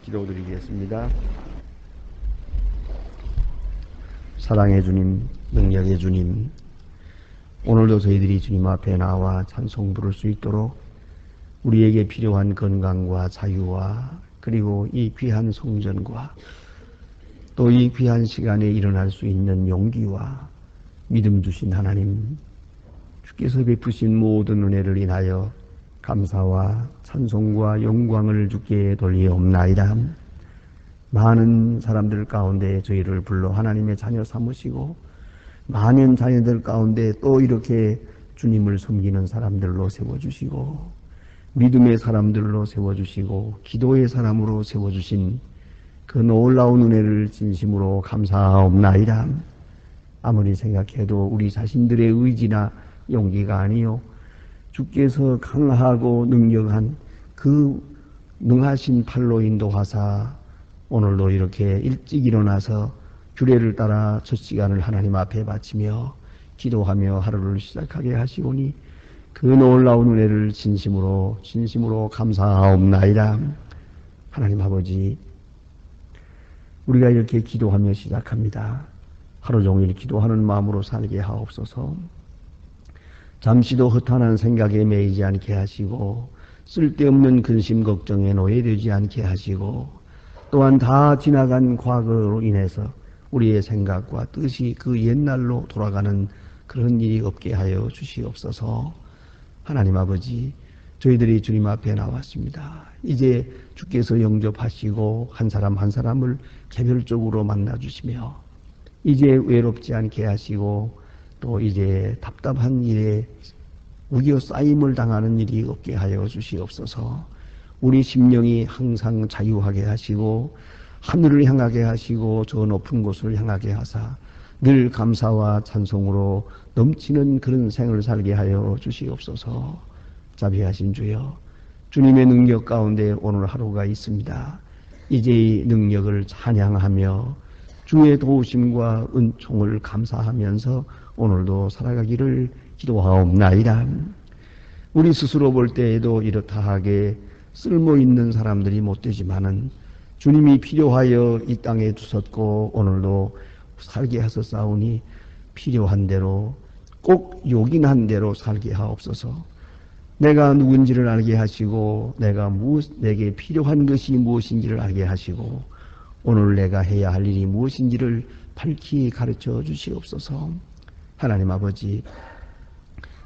기도드리겠습니다. 사랑의 주님, 능력의 주님, 오늘도 저희들이 주님 앞에 나와 찬송 부를 수 있도록 우리에게 필요한 건강과 자유와 그리고 이 귀한 성전과 또 이 귀한 시간에 일어날 수 있는 용기와 믿음 주신 하나님, 주께서 베푸신 모든 은혜를 인하여 감사와 찬송과 영광을 주께 돌리옵나이다. 많은 사람들 가운데 저희를 불러 하나님의 자녀 삼으시고 많은 자녀들 가운데 또 이렇게 주님을 섬기는 사람들로 세워주시고 믿음의 사람들로 세워주시고 기도의 사람으로 세워주신 그 놀라운 은혜를 진심으로 감사하옵나이다. 아무리 생각해도 우리 자신들의 의지나 용기가 아니요 주께서 강하고 능력한 그 능하신 팔로 인도하사 오늘도 이렇게 일찍 일어나서 규례를 따라 첫 시간을 하나님 앞에 바치며 기도하며 하루를 시작하게 하시오니 그 놀라운 은혜를 진심으로 감사하옵나이다. 하나님 아버지, 우리가 이렇게 기도하며 시작합니다. 하루 종일 기도하는 마음으로 살게 하옵소서. 잠시도 허탄한 생각에 매이지 않게 하시고 쓸데없는 근심 걱정에 노예되지 않게 하시고 또한 다 지나간 과거로 인해서 우리의 생각과 뜻이 그 옛날로 돌아가는 그런 일이 없게 하여 주시옵소서. 하나님 아버지, 저희들이 주님 앞에 나왔습니다. 이제 주께서 영접하시고 한 사람 한 사람을 개별적으로 만나주시며 이제 외롭지 않게 하시고 또 이제 답답한 일에 우겨 쌓임을 당하는 일이 없게 하여 주시옵소서. 우리 심령이 항상 자유하게 하시고 하늘을 향하게 하시고 저 높은 곳을 향하게 하사 늘 감사와 찬송으로 넘치는 그런 생을 살게 하여 주시옵소서. 자비하신 주여, 주님의 능력 가운데 오늘 하루가 있습니다. 이제 이 능력을 찬양하며 주의 도우심과 은총을 감사하면서 오늘도 살아가기를 기도하옵나이다. 우리 스스로 볼 때에도 이렇다 하게 쓸모있는 사람들이 못되지만은 주님이 필요하여 이 땅에 두셨고 오늘도 살게 하셨사오니 필요한 대로 꼭 요긴한 대로 살게 하옵소서. 내가 누군지를 알게 하시고 내게 필요한 것이 무엇인지를 알게 하시고 오늘 내가 해야 할 일이 무엇인지를 밝히 가르쳐 주시옵소서. 하나님 아버지,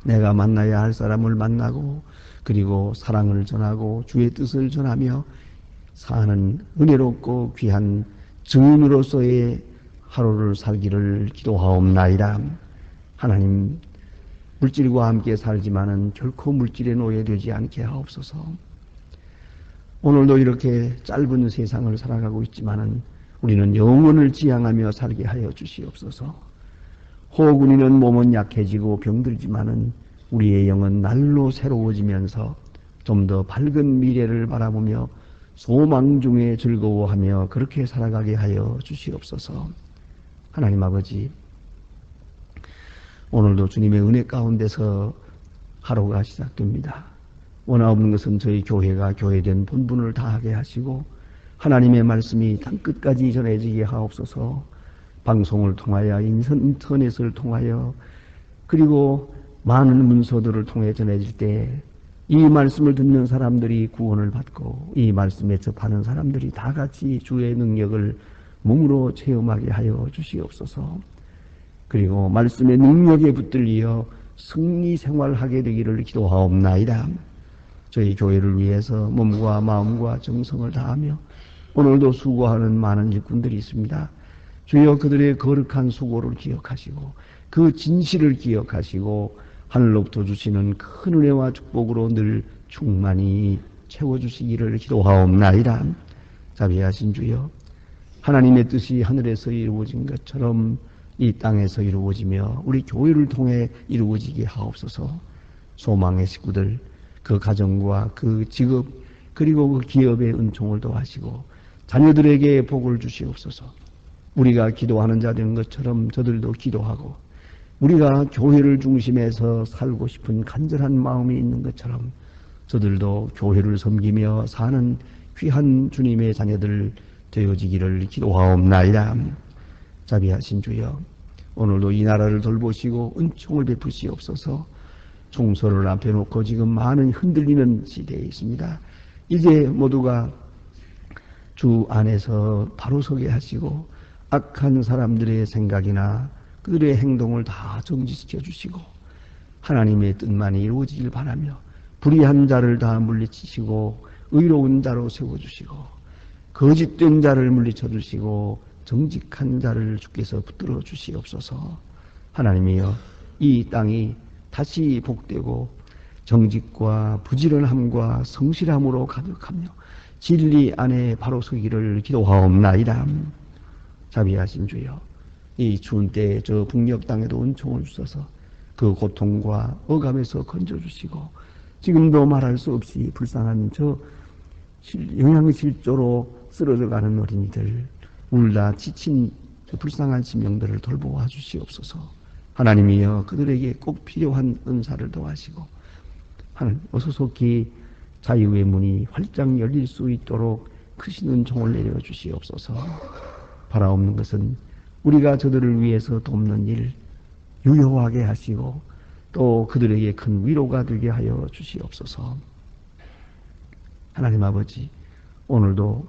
내가 만나야 할 사람을 만나고 그리고 사랑을 전하고 주의 뜻을 전하며 사는 은혜롭고 귀한 증인으로서의 하루를 살기를 기도하옵나이다. 하나님, 물질과 함께 살지만은 결코 물질에 노예되지 않게 하옵소서. 오늘도 이렇게 짧은 세상을 살아가고 있지만은 우리는 영혼을 지향하며 살게 하여 주시옵소서. 혹 우리는 몸은 약해지고 병들지만은 우리의 영은 날로 새로워지면서 좀 더 밝은 미래를 바라보며 소망 중에 즐거워하며 그렇게 살아가게 하여 주시옵소서. 하나님 아버지, 오늘도 주님의 은혜 가운데서 하루가 시작됩니다. 원하옵는 것은 저희 교회가 교회된 본분을 다하게 하시고 하나님의 말씀이 땅끝까지 전해지게 하옵소서. 방송을 통하여 인터넷을 통하여 그리고 많은 문서들을 통해 전해질 때 이 말씀을 듣는 사람들이 구원을 받고 이 말씀에 접하는 사람들이 다 같이 주의 능력을 몸으로 체험하게 하여 주시옵소서. 그리고 말씀의 능력에 붙들리어 승리 생활하게 되기를 기도하옵나이다. 저희 교회를 위해서 몸과 마음과 정성을 다하며 오늘도 수고하는 많은 일꾼들이 있습니다. 주여, 그들의 거룩한 수고를 기억하시고 그 진실을 기억하시고 하늘로부터 주시는 큰 은혜와 축복으로 늘 충만히 채워주시기를 기도하옵나이다. 자비하신 주여, 하나님의 뜻이 하늘에서 이루어진 것처럼 이 땅에서 이루어지며 우리 교회를 통해 이루어지게 하옵소서. 소망의 식구들, 그 가정과 그 직업 그리고 그 기업의 은총을 더하시고 자녀들에게 복을 주시옵소서. 우리가 기도하는 자 된 것처럼 저들도 기도하고 우리가 교회를 중심해서 살고 싶은 간절한 마음이 있는 것처럼 저들도 교회를 섬기며 사는 귀한 주님의 자녀들 되어지기를 기도하옵나이다. 자비하신 주여, 오늘도 이 나라를 돌보시고 은총을 베푸시옵소서. 총선을 앞에 놓고 지금 많은 흔들리는 시대에 있습니다. 이제 모두가 주 안에서 바로 서게 하시고 악한 사람들의 생각이나 그들의 행동을 다 정지시켜 주시고 하나님의 뜻만이 이루어지길 바라며 불의한 자를 다 물리치시고 의로운 자로 세워주시고 거짓된 자를 물리쳐 주시고 정직한 자를 주께서 붙들어 주시옵소서. 하나님이여, 이 땅이 다시 복되고 정직과 부지런함과 성실함으로 가득하며 진리 안에 바로 서기를 기도하옵나이다. 자비하신 주여, 이 추운 때에 저 북녘 땅에도 은총을 주셔서 그 고통과 억압에서 건져주시고 지금도 말할 수 없이 불쌍한 저 영양실조로 쓰러져가는 어린이들, 울다 지친 저 불쌍한 심령들을 돌보아 주시옵소서. 하나님이여, 그들에게 꼭 필요한 은사를 더하시고 하나님 어서속히 자유의 문이 활짝 열릴 수 있도록 크신 은총을 내려주시옵소서. 바라옵는 것은 우리가 저들을 위해서 돕는 일 유효하게 하시고 또 그들에게 큰 위로가 되게 하여 주시옵소서. 하나님 아버지, 오늘도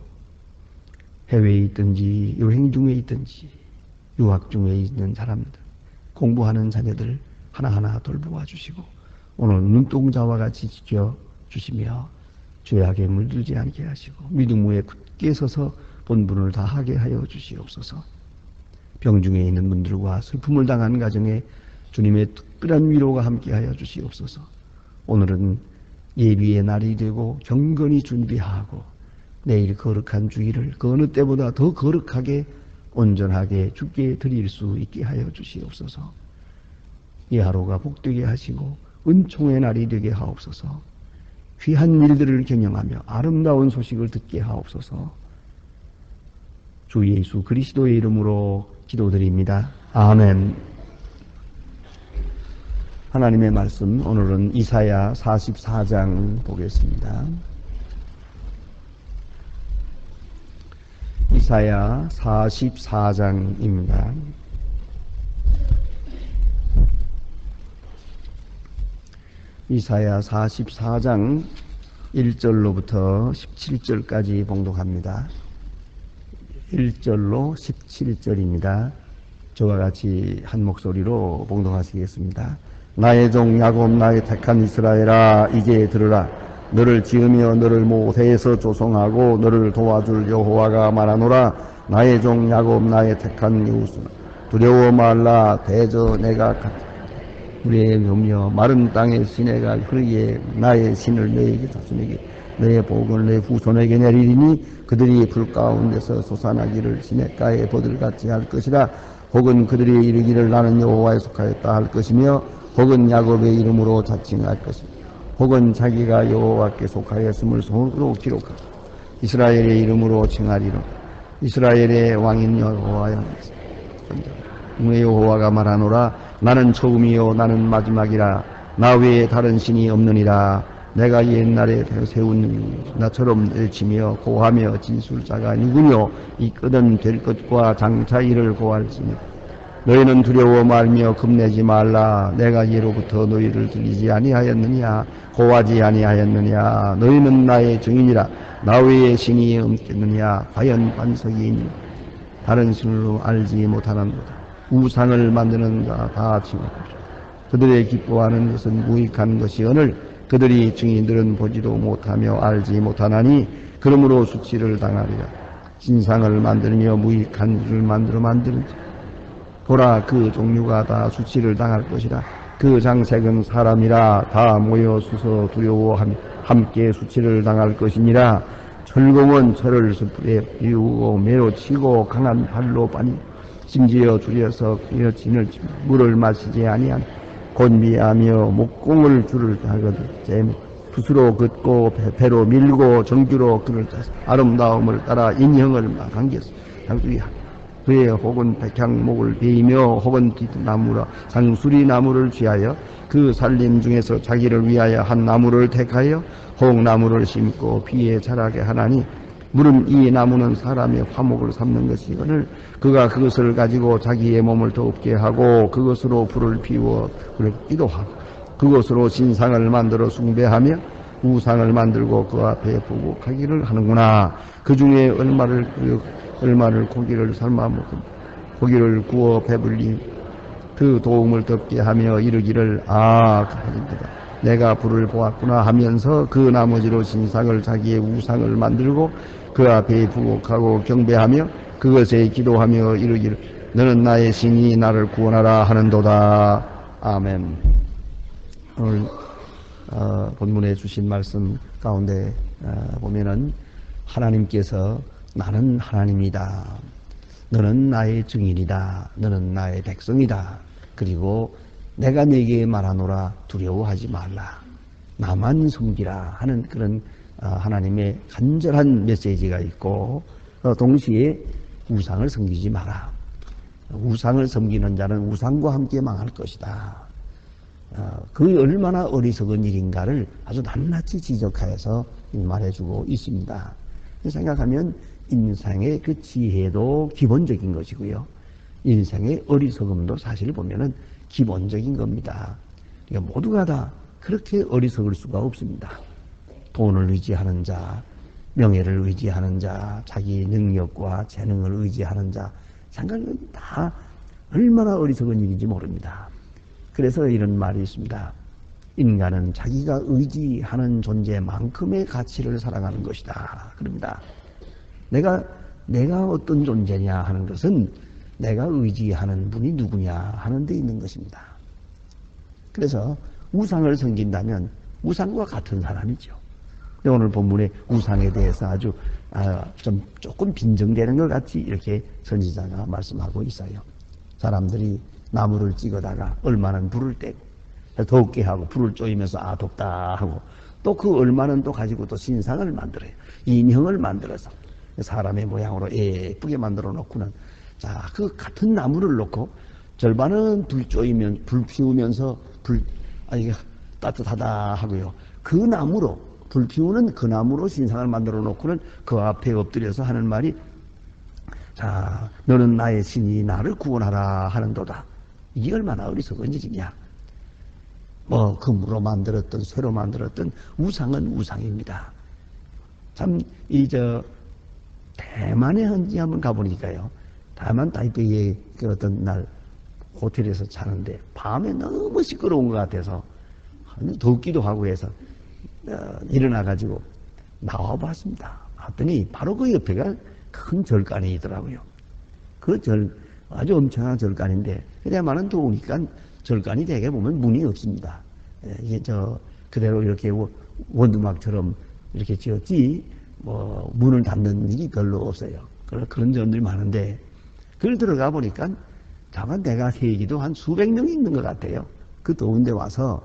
해외에 있든지 여행 중에 있든지 유학 중에 있는 사람들, 공부하는 자녀들 하나하나 돌보아 주시고 오늘 눈동자와 같이 지켜 주시며 죄악에 물들지 않게 하시고 믿음 위에 굳게 서서 본분을 다하게 하여 주시옵소서. 병중에 있는 분들과 슬픔을 당한 가정에 주님의 특별한 위로가 함께하여 주시옵소서. 오늘은 예비의 날이 되고 경건히 준비하고 내일 거룩한 주일을 그 어느 때보다 더 거룩하게 온전하게 주께 드릴 수 있게 하여 주시옵소서. 이 하루가 복되게 하시고 은총의 날이 되게 하옵소서. 귀한 일들을 경영하며 아름다운 소식을 듣게 하옵소서. 주 예수 그리스도의 이름으로 기도드립니다. 아멘. 하나님의 말씀, 오늘은 이사야 44장 보겠습니다. 이사야 44장입니다. 이사야 44장 1절로부터 17절까지 봉독합니다. 1절로 17절입니다. 저와 같이 한 목소리로 봉독하시겠습니다. 나의 종 야곱, 나의 택한 이스라엘아, 이제 들으라. 너를 지으며 너를 모세에서 조성하고 너를 도와줄 여호와가 말하노라. 나의 종 야곱, 나의 택한 이웃아, 두려워 말라. 대저 내가 우리의 묘며 마른 땅의 시내가 흐르기에 나의 신을 너에게 자손에게 너의 복을 내 후손에게 내리리니 그들이 불 가운데서 솟아나기를 시냇가에 버들같이 할 것이라. 혹은 그들이 이르기를 나는 여호와에 속하였다 할 것이며 혹은 야곱의 이름으로 자칭할 것이며 혹은 자기가 여호와께 속하였음을 손으로 기록하고 이스라엘의 이름으로 칭하리로. 이스라엘의 왕인 여호와여, 여호와가 말하노라. 나는 처음이요 나는 마지막이라. 나 외에 다른 신이 없느니라. 내가 옛날에 세운 나처럼 외치며 고하며 진술자가 누구뇨. 이 끝은 될 것과 장차 이를 고할지니 너희는 두려워 말며 겁내지 말라. 내가 예로부터 너희를 들리지 아니하였느냐. 고하지 아니하였느냐. 너희는 나의 증인이라. 나 외에 신이 없겠느냐. 과연 반석이 있느냐. 다른 신으로 알지 못하는도다. 우상을 만드는 자 다 칭하고 그들의 기뻐하는 것은 무익한 것이오늘 그들이 증인들은 보지도 못하며 알지 못하나니 그러므로 수치를 당하리라. 신상을 만들며 무익한 일을 만드는지 보라, 그 종류가 다 수치를 당할 것이라. 그 장색은 사람이라. 다 모여 서서 두려워하며 함께 수치를 당할 것이니라. 철공은 철을 숲에 비우고 매로 치고 강한 발로 빠니 심지어 줄여서 진을 물을 마시지 아니한 곤비하며 목공을 줄을 하거든 붓으로 긋고 배로 밀고 정규로 그를 짜서 아름다움을 따라 인형을 당겼어. 배 혹은 백향목을 베이며 혹은 뒷나무라 상수리 나무를 취하여 그 산림 중에서 자기를 위하여 한 나무를 택하여 홍나무를 심고 비에 자라게 하나니 물은 이 나무는 사람의 화목을 삼는 것이거늘 그가 그것을 가지고 자기의 몸을 더웁게 하고 그것으로 불을 피워 끓기도 하고 그것으로 신상을 만들어 숭배하며 우상을 만들고 그 앞에 부복하기를 하는구나. 그 중에 얼마를 고기를 삶아 먹고 고기를 구워 배불리 그 도움을 덮게 하며 이르기를 하나님이다. 내가 불을 보았구나 하면서 그 나머지로 신상을 자기의 우상을 만들고 그 앞에 부복하고 경배하며 그것에 기도하며 이르기를 너는 나의 신이 나를 구원하라 하는도다. 아멘. 오늘 본문에 주신 말씀 가운데 보면은 하나님께서 나는 하나님이다. 너는 나의 증인이다. 너는 나의 백성이다. 그리고 내가 네게 말하노라 두려워하지 말라. 나만 섬기라 하는 그런 하나님의 간절한 메시지가 있고 동시에 우상을 섬기지 마라. 우상을 섬기는 자는 우상과 함께 망할 것이다. 그 얼마나 어리석은 일인가를 아주 낱낱이 지적하여서 말해주고 있습니다. 생각하면 인생의 그 지혜도 기본적인 것이고요. 인생의 어리석음도 사실 보면은 기본적인 겁니다. 그러니까 모두가 다 그렇게 어리석을 수가 없습니다. 돈을 의지하는 자, 명예를 의지하는 자, 자기 능력과 재능을 의지하는 자, 생각하면 다 얼마나 어리석은 일인지 모릅니다. 그래서 이런 말이 있습니다. 인간은 자기가 의지하는 존재만큼의 가치를 살아가는 것이다. 그럽니다. 내가 어떤 존재냐 하는 것은 내가 의지하는 분이 누구냐 하는 데 있는 것입니다. 그래서 우상을 섬긴다면 우상과 같은 사람이죠. 오늘 본문의 우상에 대해서 아주 조금 빈정되는 것 같이 이렇게 선지자가 말씀하고 있어요. 사람들이 나무를 찍어다가 얼마는 불을 떼고 덥게 하고 불을 쪼이면서 덥다 하고 또 그 얼마는 또 가지고 또 신상을 만들어요. 인형을 만들어서 사람의 모양으로 예쁘게 만들어 놓고는 자, 그 같은 나무를 놓고 절반은 불 피우면서 이게 따뜻하다 하고요. 그 나무로 불 피우는 그 나무로 신상을 만들어 놓고는 그 앞에 엎드려서 하는 말이 자, 너는 나의 신이 나를 구원하라 하는도다. 이게 얼마나 어리석은 일이냐. 금으로 만들었던 쇠로 만들었던 우상은 우상입니다. 참 대만에 현지 한번 가보니까요. 대만 타이베이에 그 어떤 날 호텔에서 자는데 밤에 너무 시끄러운 것 같아서 덥기도 하고 해서 일어나가지고 나와봤습니다. 봤더니 바로 그 옆에가 큰 절간이 있더라고요. 그 아주 엄청난 절간인데 그래야만은 더우니까 절간이 대개 보면 문이 없습니다. 이게 그대로 이렇게 원두막처럼 이렇게 지었지 문을 닫는 일이 별로 없어요. 그런 점들이 많은데 그걸 들어가 보니까 다만 내가 세기도 한 수백 명이 있는 것 같아요. 그 더운데 와서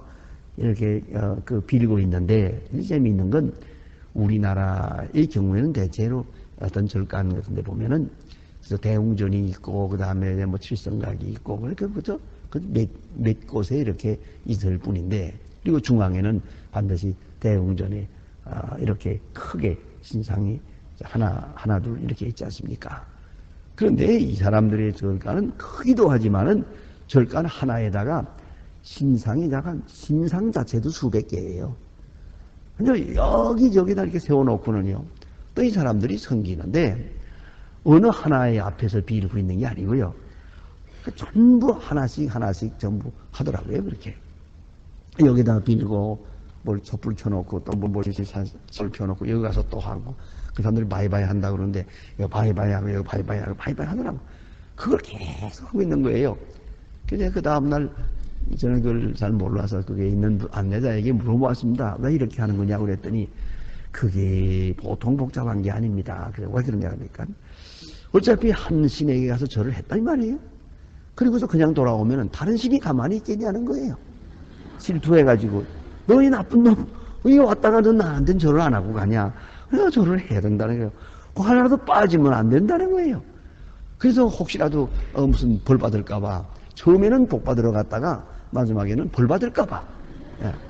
이렇게 빌고 있는데 재미있는 건 우리나라의 경우에는 대체로 어떤 절간 같은 데 보면은 대웅전이 있고 그 다음에 칠성각이 있고 그렇게 몇 곳에 이렇게 있을 뿐인데 그리고 중앙에는 반드시 대웅전에 이렇게 크게 신상이 하나 둘 이렇게 있지 않습니까? 그런데 이 사람들의 절간은 크기도 하지만은 절간 하나에다가 신상이 약간 신상 자체도 수백 개예요. 근데 여기저기다 이렇게 세워놓고는요. 또 이 사람들이 섬기는데 어느 하나의 앞에서 빌고 있는 게 아니고요. 전부 하나씩 전부 하더라고요. 그렇게 여기다 빌고 뭘 촛불 켜놓고 또 sol 펴놓고 여기 가서 또 하고 그 사람들이 바이바이 한다 그러는데 여기 바이바이 하고 여기 바이바이 하고 바이바이 하더라고. 그걸 계속 하고 있는 거예요. 그래서 그 다음날 저는 그걸 잘 몰라서 그게 있는 안내자에게 물어보았습니다. 왜 이렇게 하는 거냐고 그랬더니 그게 보통 복잡한 게 아닙니다. 그래 왜 그러냐 그러니까 어차피 한 신에게 가서 절을 했단 말이에요. 그리고서 그냥 돌아오면은 다른 신이 가만히 있겠냐는 거예요. 질투해가지고 너희 나쁜 놈 여기 왔다가 너 나한테는 절을 안 하고 가냐. 그래서 절을 해야 된다는 거예요. 그 하나라도 빠지면 안 된다는 거예요. 그래서 혹시라도 무슨 벌 받을까봐 처음에는 복 받으러 갔다가 마지막에는 벌 받을까봐.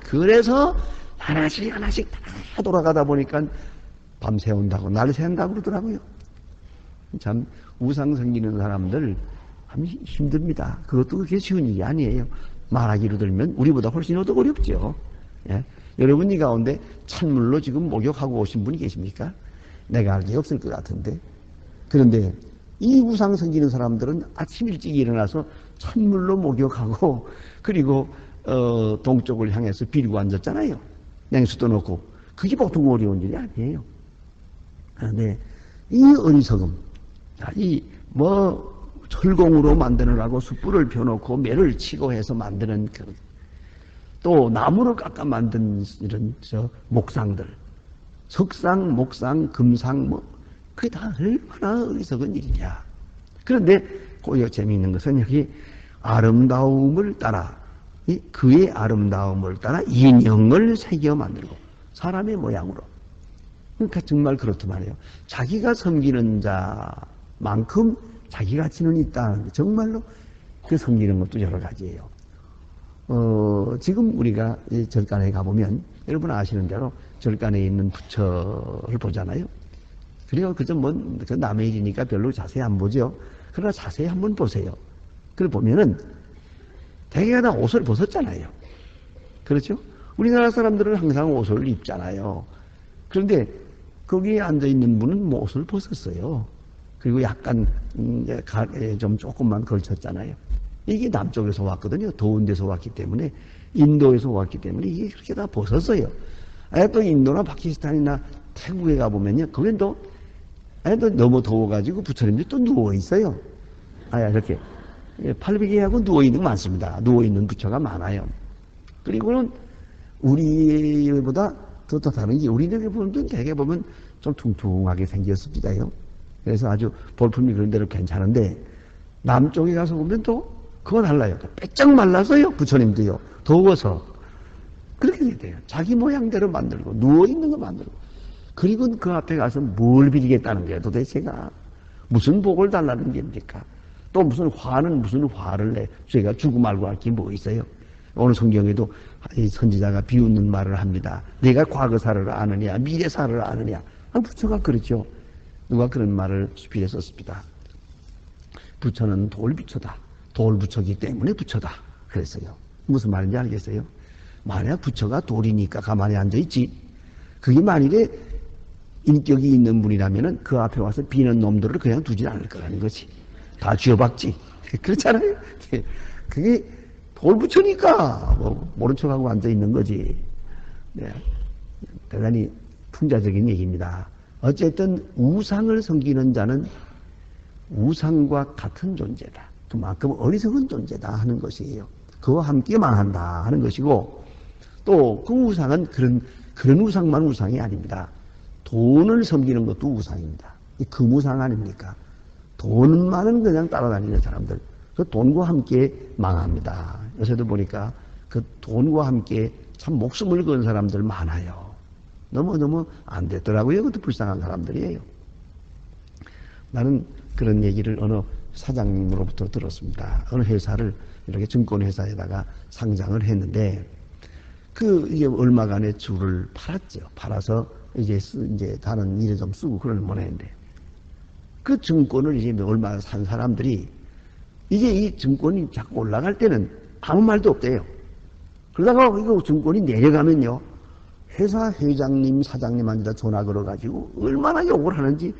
그래서 하나씩 다 돌아가다 보니까 밤새 온다고 날 새운다고 그러더라고요. 참 우상 섬기는 사람들 참 힘듭니다. 그것도 그렇게 쉬운 일이 아니에요. 말하기로 들면 우리보다 훨씬 더 어렵죠. 예? 여러분 이 가운데 찬물로 지금 목욕하고 오신 분이 계십니까? 내가 알기에 없을 것 같은데. 그런데 이 우상 섬기는 사람들은 아침 일찍 일어나서 찬물로 목욕하고 그리고 동쪽을 향해서 빌고 앉았잖아요. 냉수도 넣고. 그게 보통 어려운 일이 아니에요. 그런데 이 어리석음, 철공으로 만드느라고 숯불을 펴놓고 매를 치고 해서 만드는 또 나무를 깎아 만든 이런 목상들, 석상, 목상, 금상, 그게 다 얼마나 어리석은 일이냐. 그런데 재미있는 것은 여기 아름다움을 따라, 그의 아름다움을 따라 인형을 새겨 만들고 사람의 모양으로. 그러니까 정말 그렇더만요. 자기가 섬기는 자만큼 자기 가치는 있다는데 정말로 그 섬기는 것도 여러 가지예요. 지금 우리가 절간에 가보면 여러분 아시는 대로 절간에 있는 부처를 보잖아요. 그래요. 그저 그 남의 일이니까 별로 자세히 안 보죠. 그러나 자세히 한번 보세요. 그걸 보면은 대개가 다 옷을 벗었잖아요. 그렇죠? 우리나라 사람들은 항상 옷을 입잖아요. 그런데 거기에 앉아있는 분은 옷을 벗었어요. 그리고 약간 좀 조금만 걸쳤잖아요. 이게 남쪽에서 왔거든요. 더운 데서 왔기 때문에, 인도에서 왔기 때문에 이게 그렇게 다 벗었어요. 또 인도나 파키스탄이나 태국에 가보면요. 거긴 또 너무 더워가지고 부처님들이 또 누워있어요. 이렇게 팔베개하고 누워있는 거 많습니다. 누워있는 부처가 많아요. 그리고는 우리보다 더 다른 게, 우리들에 보면 대개 보면 좀 퉁퉁하게 생겼습니다요. 그래서 아주 볼품이 그런 대로 괜찮은데, 남쪽에 가서 보면 또 그거 달라요. 빼쩍 말라서요. 부처님도요. 더워서. 그렇게 돼요. 자기 모양대로 만들고, 누워있는 거 만들고. 그리고 그 앞에 가서 뭘 빌겠다는 거예요. 도대체가. 무슨 복을 달라는 겁니까? 또 무슨 화를 내. 저희가 주고 말고 할 게 뭐 있어요? 오늘 성경에도 선지자가 비웃는 말을 합니다. 내가 과거사를 아느냐, 미래사를 아느냐. 부처가 그렇죠. 누가 그런 말을 수필에 썼습니다. 부처는 돌부처다. 돌부처이기 때문에 부처다. 그랬어요. 무슨 말인지 알겠어요? 만약 부처가 돌이니까 가만히 앉아있지. 그게 만일에 인격이 있는 분이라면 그 앞에 와서 비는 놈들을 그냥 두지 않을 거라는 거지. 다 쥐어박지. 그렇잖아요. 그게 돌부처니까 모른 척하고 앉아있는 거지. 네. 대단히 풍자적인 얘기입니다. 어쨌든 우상을 섬기는 자는 우상과 같은 존재다. 그만큼 어리석은 존재다 하는 것이에요. 그와 함께 망한다 하는 것이고, 또 그 우상은 그런 우상만 우상이 아닙니다. 돈을 섬기는 것도 우상입니다. 이 금우상 아닙니까? 돈만은 그냥 따라다니는 사람들, 그 돈과 함께 망합니다. 요새도 보니까 그 돈과 함께 참 목숨을 건 사람들 많아요. 너무너무 안 됐더라고요. 그것도 불쌍한 사람들이에요. 나는 그런 얘기를 어느 사장님으로부터 들었습니다. 어느 회사를 이렇게 증권회사에다가 상장을 했는데, 이게 얼마간의 주를 팔았죠. 팔아서 이제 다른 일에 좀 쓰고 그러는 모양인데, 그 증권을 이제 얼마 산 사람들이 이제 이 증권이 자꾸 올라갈 때는 아무 말도 없대요. 그러다가 이거 증권이 내려가면요, 회사 회장님, 사장님한테 전화 걸어가지고 얼마나 욕을 하는지,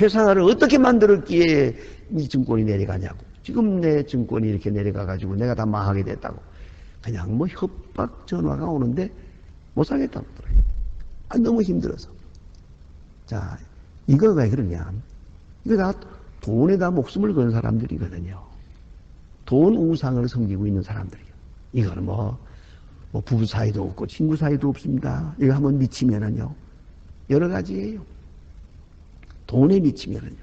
회사를 어떻게 만들었기에 이 증권이 내려가냐고. 지금 내 증권이 이렇게 내려가가지고 내가 다 망하게 됐다고. 그냥 협박 전화가 오는데 못 사겠다고 그러더라고요. 너무 힘들어서. 자, 이거 왜 그러냐. 이거 다 돈에다 목숨을 건 사람들이거든요. 돈 우상을 섬기고 있는 사람들이요. 이거는 부부 사이도 없고 친구 사이도 없습니다. 이거 한번 미치면은요, 여러 가지예요. 돈에 미치면은요,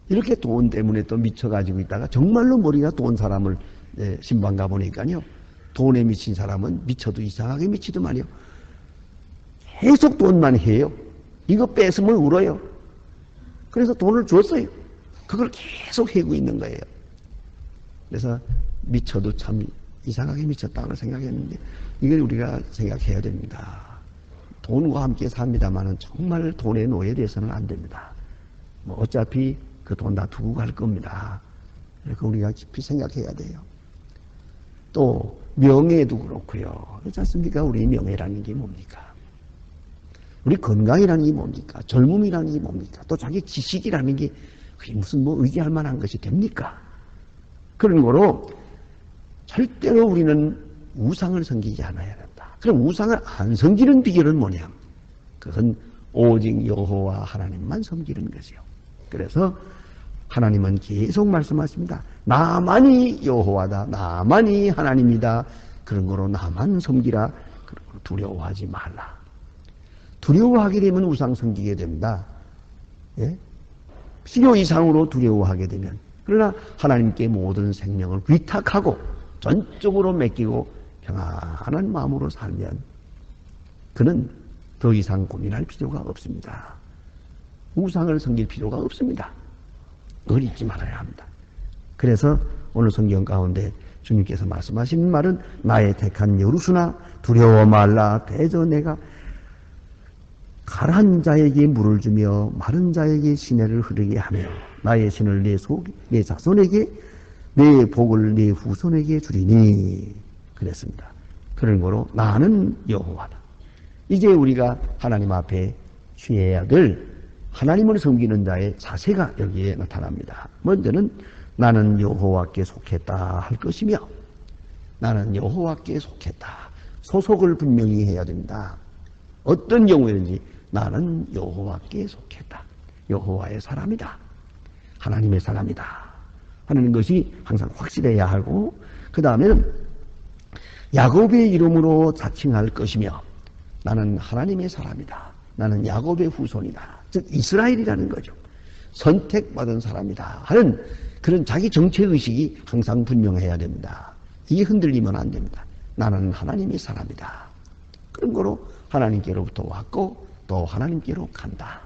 이렇게 돈 때문에 또 미쳐가지고 있다가 정말로 머리가 돈 사람을 신방 가보니까요, 돈에 미친 사람은 미쳐도 이상하게 미치더만요. 계속 돈만 해요. 이거 뺏으면 울어요. 그래서 돈을 줬어요. 그걸 계속 해고 있는 거예요. 그래서 미쳐도 참 이상하게 미쳤다고 생각했는데 이걸 우리가 생각해야 됩니다. 돈과 함께 삽니다만은 정말 돈의 노예돼서는 안 됩니다. 뭐 어차피 그 돈 다 두고 갈 겁니다. 그러니까 우리가 깊이 생각해야 돼요. 또 명예도 그렇고요. 그렇지 않습니까? 우리 명예라는 게 뭡니까? 우리 건강이라는 게 뭡니까? 젊음이라는 게 뭡니까? 또 자기 지식이라는 게 그게 무슨 뭐 의지할 만한 것이 됩니까? 그런 거로 절대로 우리는 우상을 섬기지 않아야 된다. 그럼 우상을 안 섬기는 비결은 뭐냐? 그것은 오직 여호와 하나님만 섬기는 것이요. 그래서 하나님은 계속 말씀하십니다. 나만이 여호와다. 나만이 하나님이다. 그런 거로 나만 섬기라. 그런 거로 두려워하지 말라. 두려워하게 되면 우상 섬기게 됩니다. 예? 필요 이상으로 두려워하게 되면. 그러나 하나님께 모든 생명을 위탁하고 전적으로 맡기고 평안한 마음으로 살면 그는 더 이상 고민할 필요가 없습니다. 우상을 섬길 필요가 없습니다. 그걸 잊지 말아야 합니다. 그래서 오늘 성경 가운데 주님께서 말씀하신 말은 나의 택한 여루수나 두려워 말라. 대저 내가 가라한 자에게 물을 주며 마른 자에게 시내를 흐르게 하며 나의 신을 내 자손에게 내 복을 내 후손에게 주리니 그랬습니다. 그런 거로 나는 여호와다. 이제 우리가 하나님 앞에 취해야 될 하나님을 섬기는 자의 자세가 여기에 나타납니다. 먼저는 나는 여호와께 속했다 할 것이며 나는 여호와께 속했다. 소속을 분명히 해야 됩니다. 어떤 경우에든지 나는 여호와께 속했다. 여호와의 사람이다. 하나님의 사람이다. 하는 것이 항상 확실해야 하고 그 다음에는 야곱의 이름으로 자칭할 것이며 나는 하나님의 사람이다. 나는 야곱의 후손이다. 즉 이스라엘이라는 거죠. 선택받은 사람이다 하는 그런 자기 정체의식이 항상 분명해야 됩니다. 이게 흔들리면 안 됩니다. 나는 하나님의 사람이다. 그런 거로 하나님께로부터 왔고 또 하나님께로 간다.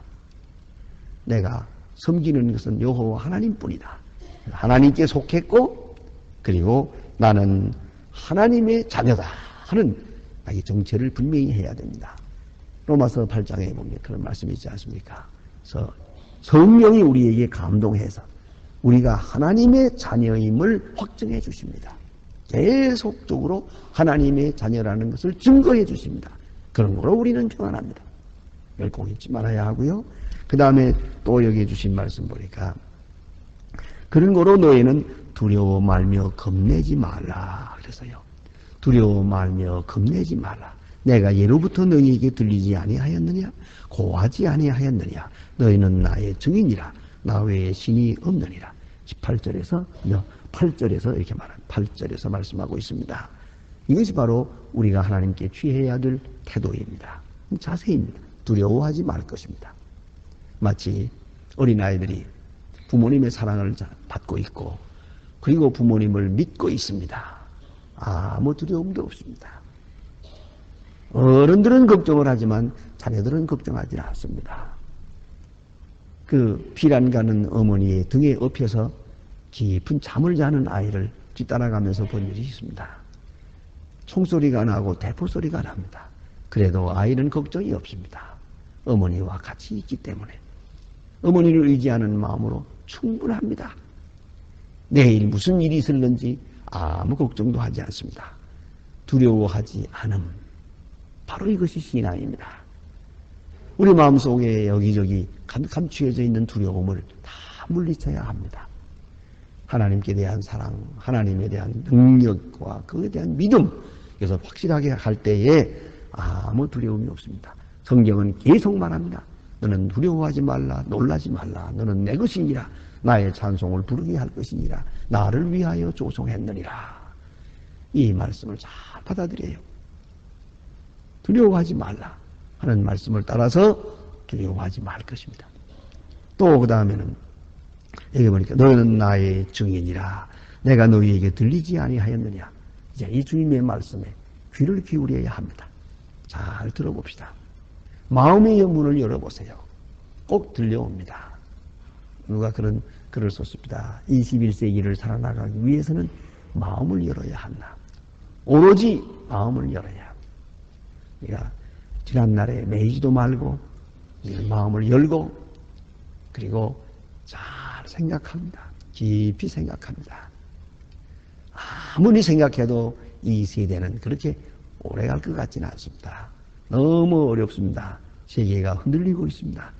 내가 섬기는 것은 여호와 하나님뿐이다. 하나님께 속했고 그리고 나는 하나님의 자녀다 하는 자기 정체를 분명히 해야 됩니다. 로마서 8장에 보면 그런 말씀이 있지 않습니까? 그래서 성령이 우리에게 감동해서 우리가 하나님의 자녀임을 확증해 주십니다. 계속적으로 하나님의 자녀라는 것을 증거해 주십니다. 그런 거로 우리는 평안합니다. 결코 잊지 말아야 하고요. 그 다음에 또 여기에 주신 말씀 보니까 그런 거로 너희는 두려워 말며 겁내지 말라 그래서요. 두려워 말며 겁내지 말라. 내가 예로부터 너희에게 들리지 아니하였느냐? 고하지 아니하였느냐? 너희는 나의 증인이라. 나 외에 신이 없느니라. 18절에서 8절에서 이렇게 말합니다. 8절에서 말씀하고 있습니다. 이것이 바로 우리가 하나님께 취해야 될 태도입니다. 자세입니다. 두려워하지 말 것입니다. 마치 어린아이들이 부모님의 사랑을 받고 있고 그리고 부모님을 믿고 있습니다. 아무 두려움도 없습니다. 어른들은 걱정을 하지만 자녀들은 걱정하지 않습니다. 그 피란 가는 어머니의 등에 엎여서 깊은 잠을 자는 아이를 뒤따라가면서 본 일이 있습니다. 총소리가 나고 대포소리가 납니다. 그래도 아이는 걱정이 없습니다. 어머니와 같이 있기 때문에 어머니를 의지하는 마음으로 충분합니다. 내일 무슨 일이 있을는지 아무 걱정도 하지 않습니다. 두려워하지 않음. 바로 이것이 신앙입니다. 우리 마음속에 여기저기 감추어져 있는 두려움을 다 물리쳐야 합니다. 하나님께 대한 사랑, 하나님에 대한 능력과 그에 대한 믿음, 그래서 확실하게 할 때에 아무 두려움이 없습니다. 성경은 계속 말합니다. 너는 두려워하지 말라, 놀라지 말라. 너는 내 것이니라. 나의 찬송을 부르게 할 것이니라. 나를 위하여 조성했느니라. 이 말씀을 잘 받아들여요. 두려워하지 말라 하는 말씀을 따라서 두려워하지 말 것입니다. 또 그 다음에는 여기 보니까 너는 나의 증인이라. 내가 너희에게 들리지 아니하였느냐. 이제 이 주님의 말씀에 귀를 기울여야 합니다. 잘 들어봅시다. 마음의 문을 열어보세요. 꼭 들려옵니다. 누가 그런 글을 썼습니다. 21세기를 살아나가기 위해서는 마음을 열어야 한다. 오로지 마음을 열어야. 우리가 지난날에 매이지도 말고 마음을 열고 그리고 잘 생각합니다. 깊이 생각합니다. 아무리 생각해도 이 세대는 그렇게 오래 갈 것 같지는 않습니다. 너무 어렵습니다. 세계가 흔들리고 있습니다.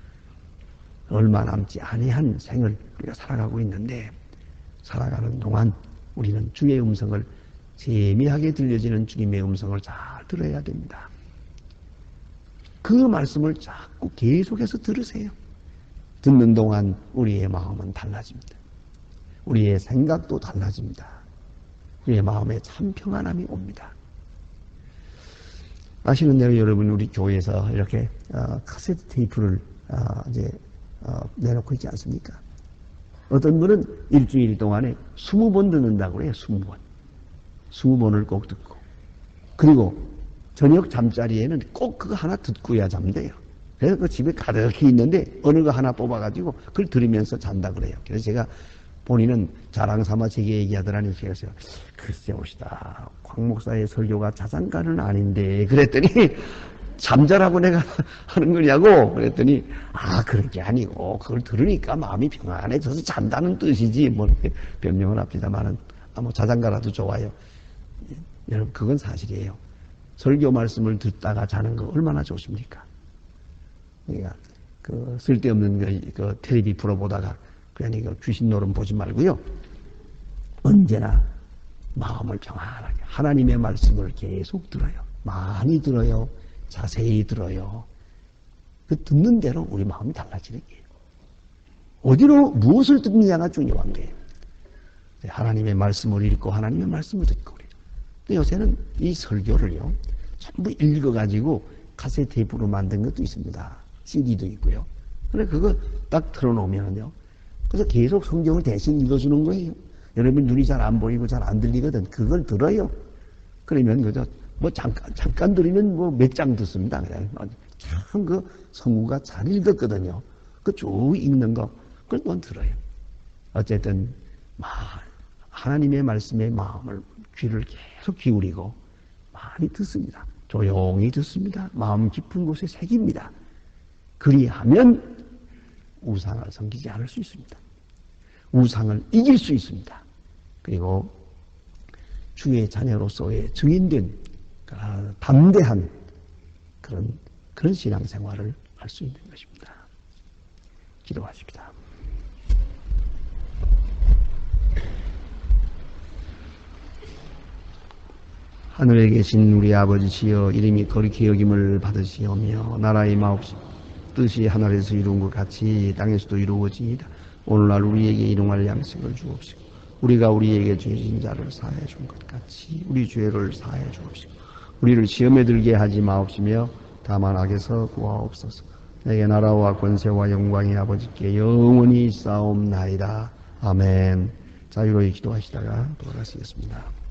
얼마 남지 아니한 생을 우리가 살아가고 있는데 살아가는 동안 우리는 주의 음성을 세미하게 들려지는 주님의 음성을 잘 들어야 됩니다. 그 말씀을 자꾸 계속해서 들으세요. 듣는 동안 우리의 마음은 달라집니다. 우리의 생각도 달라집니다. 우리의 마음에 참 평안함이 옵니다. 아시는 대로 여러분 우리 교회에서 이렇게 카세트 테이프를 내놓고 있지 않습니까? 어떤 분은 일주일 동안에 20번 듣는다고 그래요. 20번. 20번을 꼭 듣고 그리고 저녁 잠자리에는 꼭 그거 하나 듣고야 잠대요. 그래서 그 집에 가득히 있는데 어느 거 하나 뽑아가지고 그걸 들으면서 잔다 그래요. 그래서 제가 본인은 자랑 삼아 제게 얘기하더라니. 그래서 글쎄 옵시다. 광 목사의 설교가 자장가는 아닌데 그랬더니 잠자라고 내가 하는 거냐고 그랬더니 그런 게 아니고 그걸 들으니까 마음이 평안해져서 잔다는 뜻이지 뭐 이렇게 변명을 합니다만은 뭐 자장가라도 좋아요. 여러분 그건 사실이에요. 설교 말씀을 듣다가 자는 거 얼마나 좋습니까? 그러니까 그 쓸데없는 그 텔레비 프로 보다가 그냥 이거 귀신 노름 보지 말고요. 언제나 마음을 평안하게 하나님의 말씀을 계속 들어요. 많이 들어요. 자세히 들어요. 그 듣는 대로 우리 마음이 달라지는 거예요. 어디로 무엇을 듣느냐가 중요한 거예요. 하나님의 말씀을 읽고 하나님의 말씀을 듣고 그래요. 근데 요새는 이 설교를요. 전부 읽어가지고 카세트 테이프로 만든 것도 있습니다. CD도 있고요. 그래 그거 딱 틀어놓으면요. 그래서 계속 성경을 대신 읽어주는 거예요. 여러분 눈이 잘 안 보이고 잘 안 들리거든. 그걸 들어요. 그러면 그저 뭐 잠깐 들으면 뭐 몇 장 듣습니다. 그냥 참 그 성우가 잘 읽었거든요. 그 쭉 읽는 거 그걸 또 들어요. 어쨌든 하나님의 말씀에 마음을 귀를 계속 기울이고 많이 듣습니다. 조용히 듣습니다. 마음 깊은 곳에 새깁니다. 그리하면 우상을 섬기지 않을 수 있습니다. 우상을 이길 수 있습니다. 그리고 주의 자녀로서의 증인된 담대한 그런 신앙생활을 할 수 있는 것입니다. 기도하십니다. 하늘에 계신 우리 아버지시여 이름이 거룩히 여김을 받으시오며 나라의 마옵시 뜻이 하늘에서 이룬 것 같이 땅에서도 이루어지이다. 오늘날 우리에게 일용할 양식을 주옵시고 우리가 우리에게 죄진 자를 사하여 준 것 같이 우리 죄를 사하여 주옵시고 우리를 시험에 들게 하지 마옵시며 다만 악에서 구하옵소서. 내게 나라와 권세와 영광이 아버지께 영원히 있사옵나이다. 아멘. 자유로이 기도하시다가 돌아가시겠습니다.